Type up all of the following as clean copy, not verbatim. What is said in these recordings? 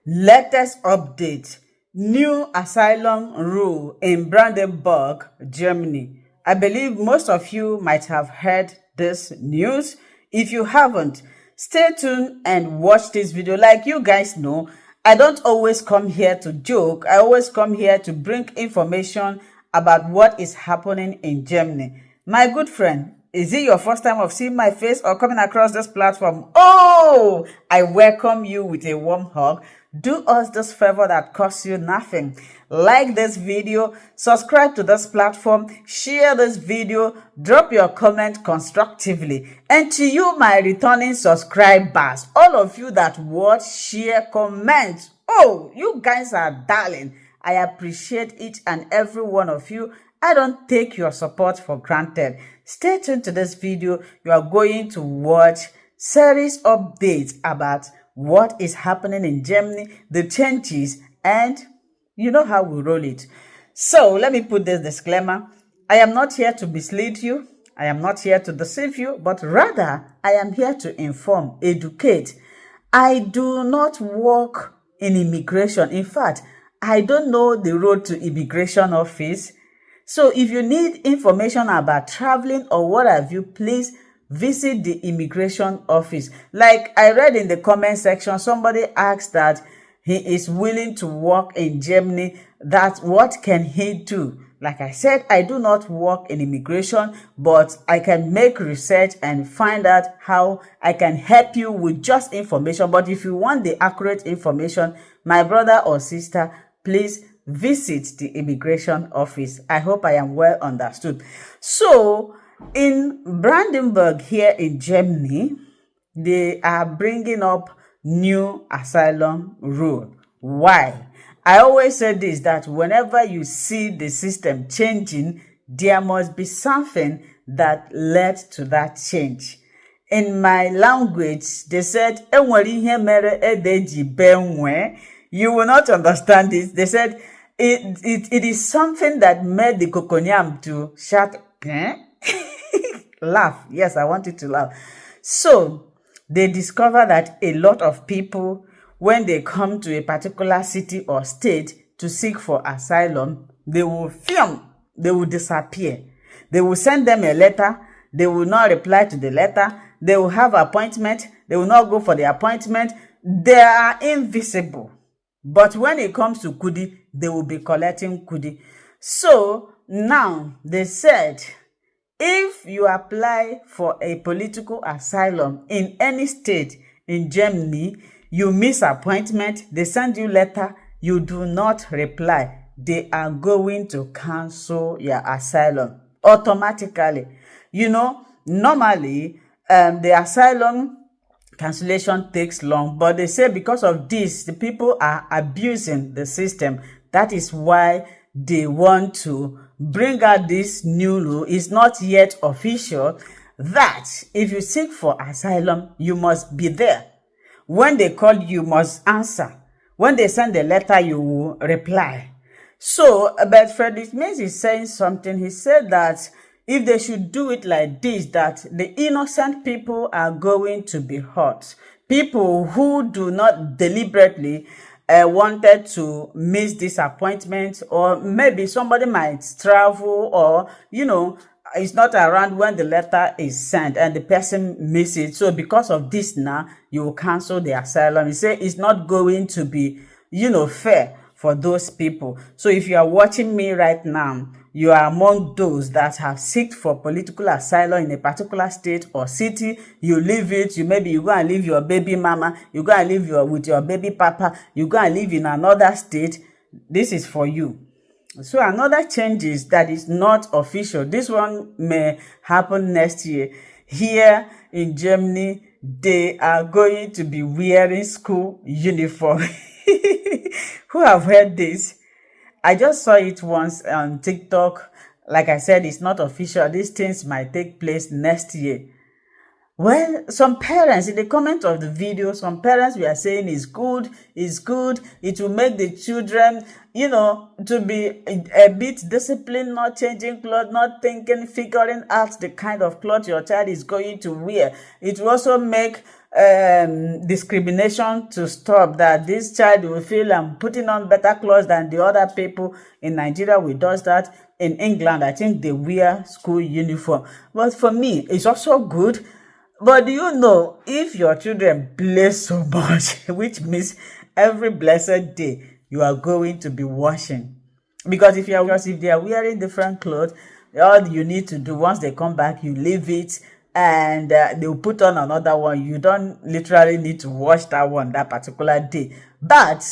Latest update. New asylum rule in Brandenburg, Germany. I believe most of you might have heard this news. If you haven't, stay tuned and watch this video. Like you guys know, I don't always come here to joke. I always come here to bring information about what is happening in Germany. My good friend, is it your first time of seeing my face or coming across this platform? Oh, I welcome you with a warm hug. Do us this favor that costs you nothing. Like this video, subscribe to this platform, share this video, drop your comment constructively. And to you, my returning subscribers, all of you that watch, share, comment. Oh, you guys are darling. I appreciate each and every one of you. I don't take your support for granted. Stay tuned to this video. You are going to watch series updates about what is happening in Germany, the changes, and you know how we roll it. So let me put this disclaimer. I am not here to mislead you. I am not here to deceive you, but rather I am here to inform, educate. I do not work in immigration. In fact, I don't know the road to immigration office. So if you need information about traveling or what have you, please visit the immigration office. Like I read in the comment section, somebody asked that he is willing to work in Germany. That what can he do? Like I said, I do not work in immigration, but I can make research and find out how I can help you with just information. But if you want the accurate information, my brother or sister, please visit the immigration office. I hope I am well understood. So in Brandenburg here in Germany, they are bringing up new asylum rule. Why? I always say this, that whenever you see the system changing, there must be something that led to that change. In my language, they said, you will not understand this. They said, it is something that made the coconium to shout, laugh. Yes, I want you to laugh. So they discover that a lot of people, when they come to a particular city or state to seek for asylum, they will film, they will disappear. They will send them a letter, they will not reply to the letter, they will have appointment, they will not go for the appointment, they are invisible. But when it comes to kudi, they will be collecting kudi. So now they said, if you apply for a political asylum in any state in Germany, you miss appointment, they send you letter, you do not reply, they are going to cancel your asylum automatically. You know, normally the asylum cancellation takes long, but they say because of this, the people are abusing the system. That is why they want to bring out this new rule. It's not yet official that if you seek for asylum, you must be there. When they call you, must answer. When they send a letter, you will reply. So, but Frederick Mays is saying something. He said that if they should do it like this, that the innocent people are going to be hurt. People who do not deliberately wanted to miss this appointment, or maybe somebody might travel, or, you know, it's not around when the letter is sent and the person misses it. So because of this now, you will cancel the asylum. He said it's not going to be, you know, fair for those people. So if you are watching me right now, you are among those that have sought for political asylum in a particular state or city. You leave it. You go and leave your baby mama. You go and live with your baby papa. You go and live in another state. This is for you. So another change is that is not official. This one may happen next year. Here in Germany, they are going to be wearing school uniform. Who have heard this? I just saw it once on TikTok. Like I said, it's not official. These things might take place next year. Well, some parents, in the comment of the video, some parents were saying it's good, it will make the children, you know, to be a bit disciplined, not changing clothes, not thinking, figuring out the kind of clothes your child is going to wear. It will also make discrimination to stop, that this child will feel I'm putting on better clothes than the other people. In Nigeria, we does that. In England, I think they wear school uniform. But for me, it's also good. But do you know, if your children play so much, which means every blessed day you are going to be washing, because if they are wearing different clothes, all you need to do once they come back, you leave it, and they'll put on another one. You don't literally need to wash that one that particular day. But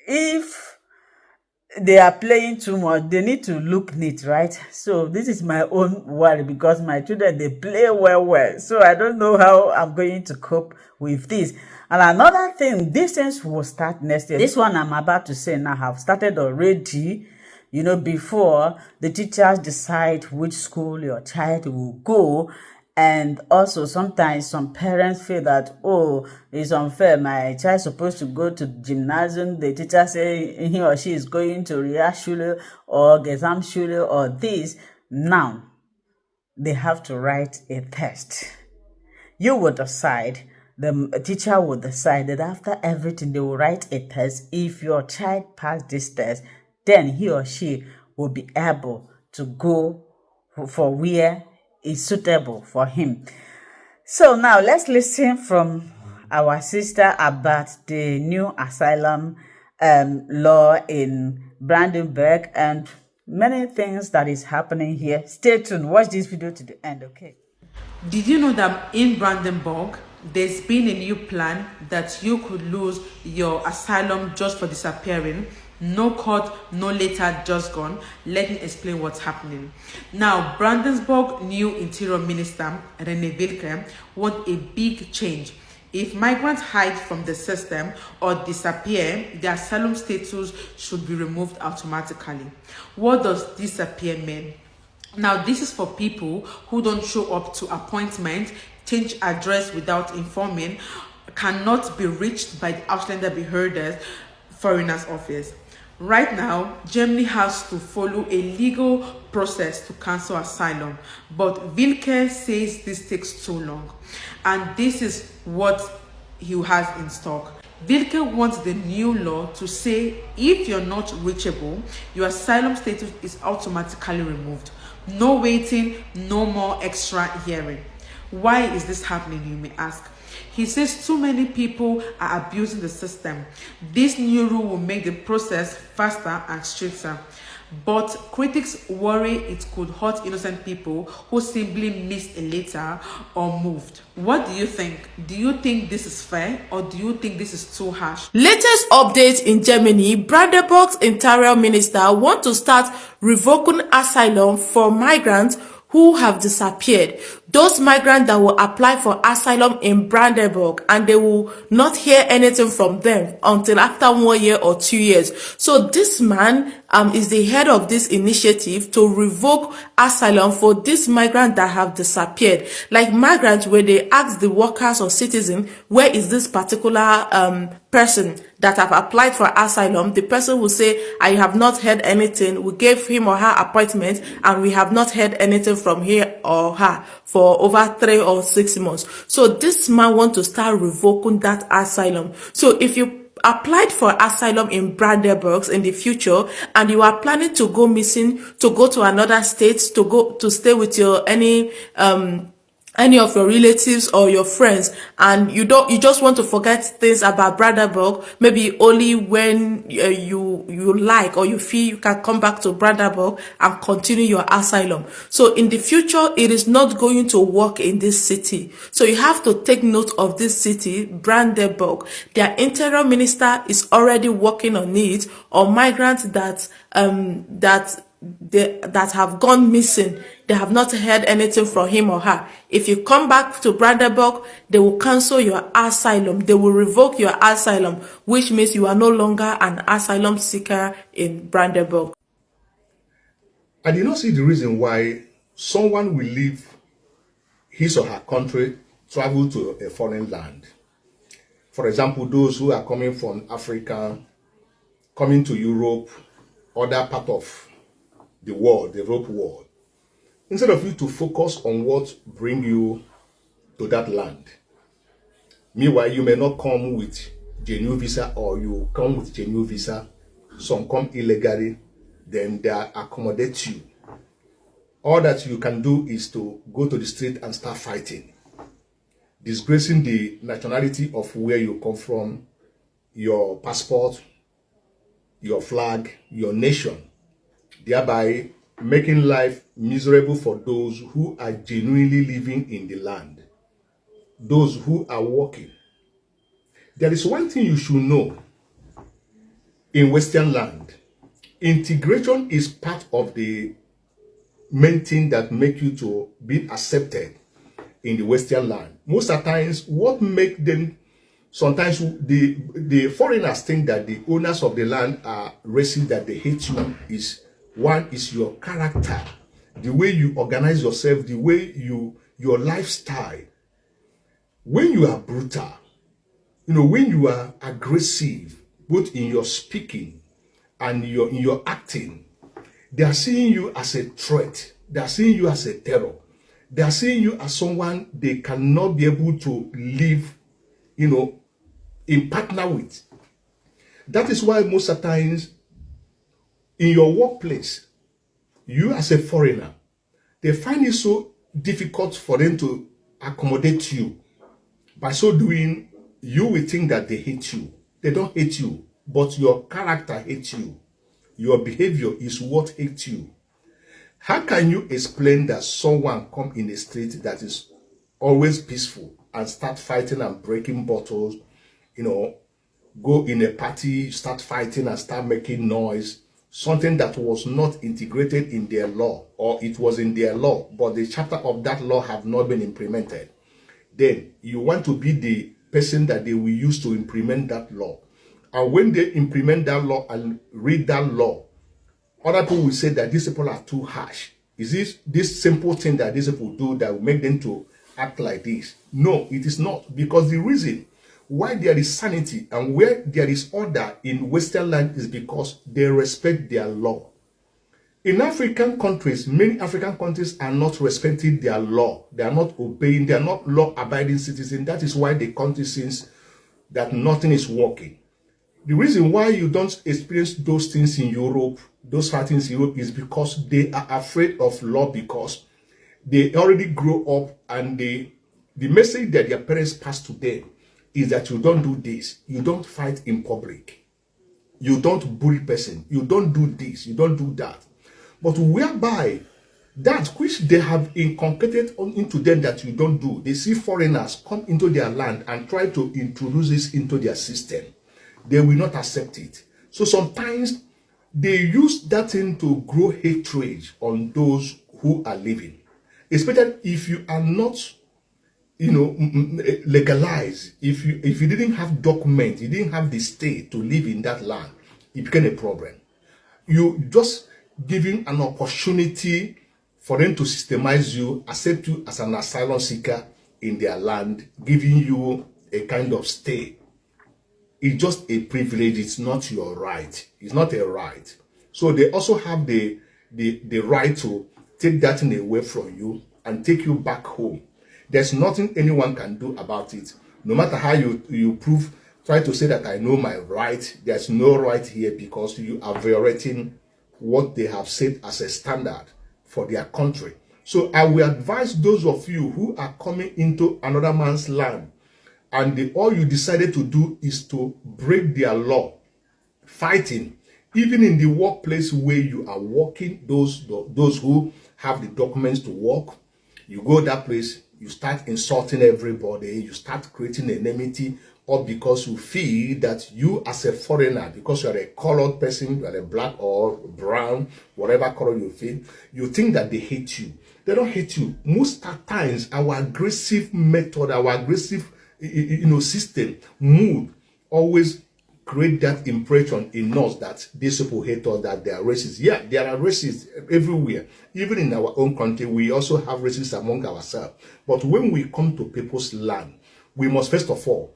if they are playing too much, they need to look neat, right? So this is my own worry, because my children, they play well. So I don't know how I'm going to cope with this. And another thing, these things will start next year. This one I'm about to say now have started already. You know, before the teachers decide which school your child will go. And also sometimes some parents feel that, oh, it's unfair, my child is supposed to go to gymnasium, the teacher say he or she is going to Realschule or Gesamtschule or this. Now they have to write a test. You will decide, the teacher will decide that after everything they will write a test. If your child passed this test, then he or she will be able to go for where is suitable for him. So now let's listen from our sister about the new asylum law in Brandenburg and many things that is happening here. Stay tuned. Watch this video to the end, okay? Did you know that in Brandenburg, there's been a new plan that you could lose your asylum just for disappearing? No court, no letter, just gone. Let me explain what's happening. Now, Brandenburg new Interior Minister, René Wilke, want a big change. If migrants hide from the system or disappear, their asylum status should be removed automatically. What does disappear mean? Now, this is for people who don't show up to appointment, change address without informing, cannot be reached by the Ausländer Behörde, Foreigners Office. Right now, Germany has to follow a legal process to cancel asylum, but Wilke says this takes too long, and this is what he has in stock. Wilke wants the new law to say if you're not reachable, your asylum status is automatically removed. No waiting, no more extra hearing. Why is this happening, you may ask? He says too many people are abusing the system. This new rule will make the process faster and stricter. But critics worry it could hurt innocent people who simply missed a letter or moved. What do you think? Do you think this is fair, or do you think this is too harsh? Latest update in Germany, Brandenburg's interior minister want to start revoking asylum for migrants who have disappeared. Those migrants that will apply for asylum in Brandenburg, and they will not hear anything from them until after 1 year or 2 years. So this man is the head of this initiative to revoke asylum for these migrants that have disappeared. Like migrants, where they ask the workers or citizens, where is this particular person that have applied for asylum? The person will say, I have not heard anything. We gave him or her appointment and we have not heard anything from him or her for over 3 or 6 months. So this man wants to start revoking that asylum. So if you applied for asylum in Brandenburgs in the future, and you are planning to go missing, to go to another state, to go to stay with your any of your relatives or your friends, and you just want to forget things about Brandenburg, maybe only when you like or you feel you can come back to Brandenburg and continue your asylum. So in the future, it is not going to work in this city. So you have to take note of this city, Brandenburg. Their interior minister is already working on it, on migrants that have gone missing. They have not heard anything from him or her. If you come back to Brandenburg, they will cancel your asylum. They will revoke your asylum, which means you are no longer an asylum seeker in Brandenburg. I did not see the reason why someone will leave his or her country, travel to a foreign land. For example, those who are coming from Africa, coming to Europe, other part of the world, the Europe world. Instead of you to focus on what bring you to that land, Meanwhile, you may not come with genuine visa, or you come with genuine visa. Some come illegally, then they accommodate you. All that you can do is to go to the street and start fighting, disgracing the nationality of where you come from, your passport, your flag, your nation, thereby making life miserable for those who are genuinely living in the land, those who are working. There is one thing you should know in Western land. Integration is part of the main thing that make you to be accepted in the Western land. Most of the times, what make them, sometimes the foreigners think that the owners of the land are racist, that they hate you, is one is your character, the way you organize yourself, the way your lifestyle. When you are brutal, when you are aggressive, both in your speaking and in your acting, they are seeing you as a threat. They are seeing you as a terror. They are seeing you as someone they cannot be able to live, in partner with. That is why most of the times in your workplace, you as a foreigner, they find it so difficult for them to accommodate you. By so doing, you will think that they hate you. They don't hate you, but your character hates you. Your behavior is what hates you. How can you explain that someone come in a street that is always peaceful and start fighting and breaking bottles, go in a party, start fighting and start making noise, something that was not integrated in their law, or it was in their law, but the chapter of that law have not been implemented? Then you want to be the person that they will use to implement that law. And when they implement that law and read that law, other people will say that these people are too harsh. Is this simple thing that these people do that will make them to act like this? No, it is not. Because the reason why there is sanity and where there is order in Western land is because they respect their law. In African countries, many African countries are not respecting their law. They are not obeying. They are not law-abiding citizens. That is why the country sees that nothing is working. The reason why you don't experience those things in Europe, those things in Europe, is because they are afraid of law, because they already grow up and the message that their parents pass to them is that you don't do this, you don't fight in public, you don't bully person, you don't do this, you don't do that. But whereby that which they have inculcated into them that you don't do, they see foreigners come into their land and try to introduce this into their system, they will not accept it. So sometimes they use that thing to grow hatred on those who are living, especially if you are not, legalized. If you didn't have documents, you didn't have the state to live in that land, it became a problem. You just giving an opportunity for them to systemize you, accept you as an asylum seeker in their land, giving you a kind of stay. It's just a privilege. It's not your right. It's not a right. So they also have the right to take that thing away from you and take you back home. There's nothing anyone can do about it. No matter how you prove, try to say that I know my right. There's no right here, because you are violating what they have set as a standard for their country. So I will advise those of you who are coming into another man's land, and all you decided to do is to break their law, fighting, even in the workplace where you are working, those who have the documents to work, you go that place, you start insulting everybody, you start creating enmity, or because you feel that you as a foreigner, because you are a colored person, you are a black or brown, whatever color you feel, you think that they hate you. They don't hate you. Most times, our aggressive method, our aggressive system, mood, always create that impression in us that these people hate us, that they are racist. Yeah, there are racists everywhere. Even in our own country, we also have racists among ourselves. But when we come to people's land, we must first of all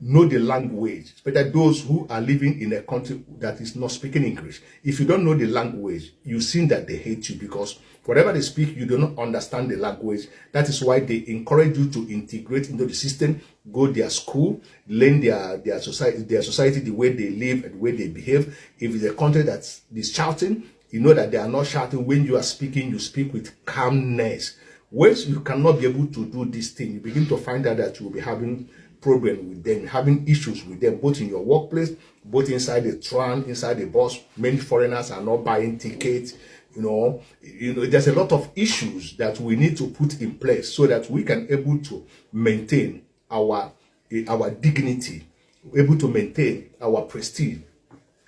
know the language, especially those who are living in a country that is not speaking English. If you don't know the language, you see that they hate you because whatever they speak, you do not understand the language. That is why they encourage you to integrate into the system, go their school, learn their society, the way they live and the way they behave. If it's a country that is shouting, you know that they are not shouting. When you are speaking, you speak with calmness. Once you cannot be able to do this thing, you begin to find out that you will be having problem with them, having issues with them, both in your workplace, both inside the tram, inside the bus. Many foreigners are not buying tickets. You know, there's a lot of issues that we need to put in place so that we can able to maintain our dignity, able to maintain our prestige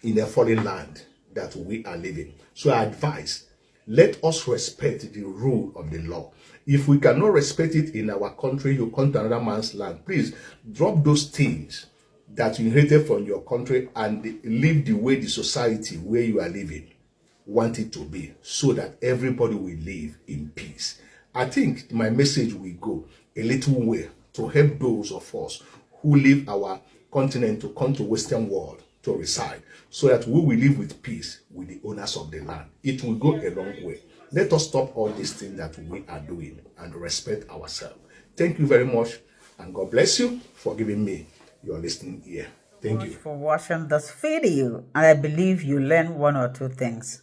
in a foreign land that we are living. So I advise, let us respect the rule of the law. If we cannot respect it in our country, you come to another man's land, please drop those things that you inherited from your country and live the way the society where you are living want it to be, so that everybody will live in peace. I think my message will go a little way to help those of us who leave our continent to come to Western world to reside, so that we will live with peace with the owners of the land. It will go a long way. Let us stop all these things that we are doing and respect ourselves. Thank you very much, and God bless you for giving me your listening ear. Thank you for watching this video, and I believe you learned one or two things.